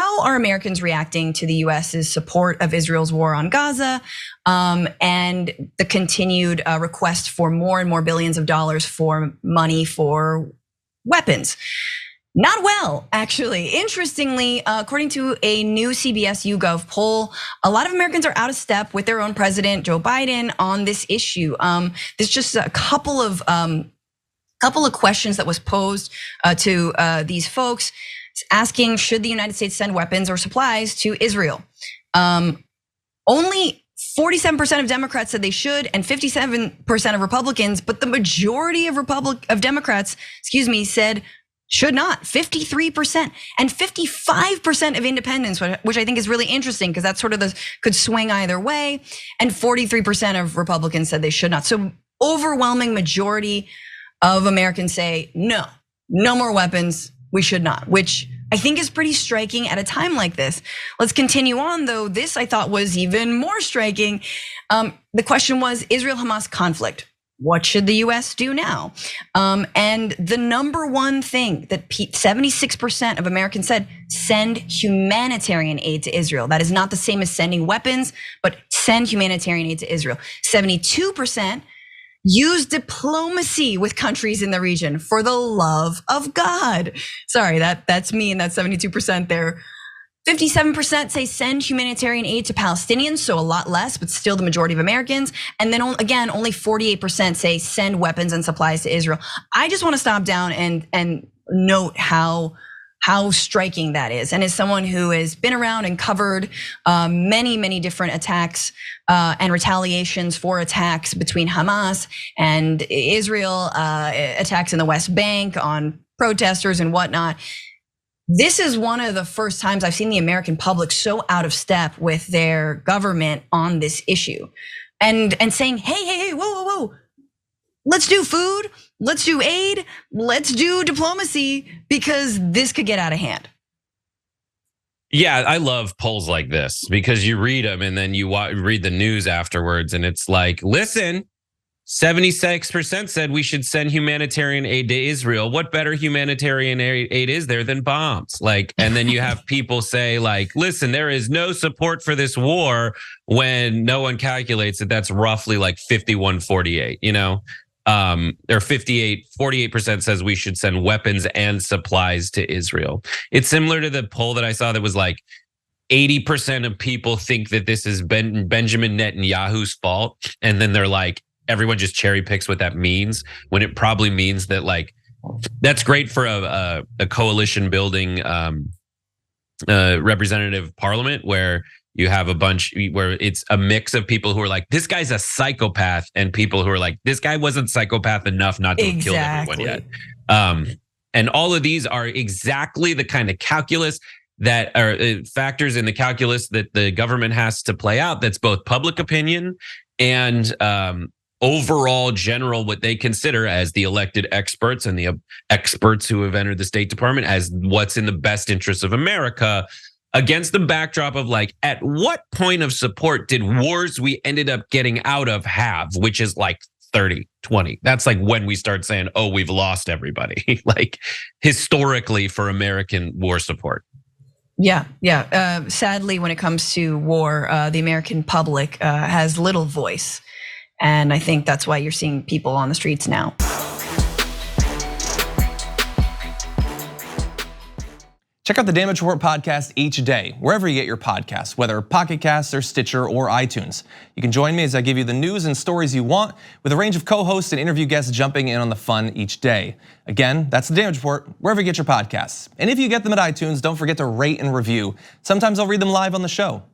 how are Americans reacting to the US's support of Israel's war on Gaza and the continued request for more and more billions of dollars for money for weapons? Not well, actually. Interestingly, according to a new CBS YouGov poll, a lot of Americans are out of step with their own president, Joe Biden, on this issue. There's just a couple of questions that was posed to these folks asking, should the United States send weapons or supplies to Israel? Only 47% of Democrats said they should, and 57% of Republicans, but the majority of Democrats, said should not, 53%, and 55% of independents, which I think is really interesting because that's sort of could swing either way, and 43% of Republicans said they should not. So overwhelming majority of Americans say no more weapons, we should not, which I think is pretty striking at a time like this. Let's continue on though. This I thought was even more striking. The question was Israel Hamas conflict. What should the US do now? And the number one thing that 76% of Americans said, send humanitarian aid to Israel. That is not the same as sending weapons, but send humanitarian aid to Israel. 72% use diplomacy with countries in the region for the love of God. Sorry, that's me and that's 72% there. 57% say send humanitarian aid to Palestinians, so a lot less, but still the majority of Americans. And then again, only 48% say send weapons and supplies to Israel. I just wanna stop down and note how striking that is. And as someone who has been around and covered many different attacks and retaliations for attacks between Hamas and Israel, attacks in the West Bank on protesters and whatnot. This is one of the first times I've seen the American public so out of step with their government on this issue. And saying, hey, whoa. Let's do food, let's do aid, let's do diplomacy because this could get out of hand. Yeah, I love polls like this because you read them and then you read the news afterwards and it's like, listen, 76% said we should send humanitarian aid to Israel. What better humanitarian aid is there than bombs? And then you have people say listen, there is no support for this war when no one calculates that that's roughly 51-48, or 48% says we should send weapons and supplies to Israel. It's similar to the poll that I saw that was 80% of people think that this is Benjamin Netanyahu's fault. And then they're everyone just cherry picks what that means when it probably means that that's great for a coalition building representative parliament where you have a bunch where it's a mix of people who are this guy's a psychopath and people who are this guy wasn't psychopath enough not to have killed everyone yet. And all of these are exactly the kind of calculus that are factors in the calculus that the government has to play out. That's both public opinion and overall general what they consider as the elected experts and the experts who have entered the State Department as what's in the best interest of America against the backdrop of at what point of support did wars we ended up getting out of have, which is 30, 20. That's when we start saying, oh, we've lost everybody, historically for American war support. Yeah. Sadly, when it comes to war, the American public has little voice. And I think that's why you're seeing people on the streets now. Check out the Damage Report podcast each day, wherever you get your podcasts, whether Pocket Casts or Stitcher or iTunes. You can join me as I give you the news and stories you want with a range of co-hosts and interview guests jumping in on the fun each day. Again, that's the Damage Report, wherever you get your podcasts. And if you get them at iTunes, don't forget to rate and review. Sometimes I'll read them live on the show.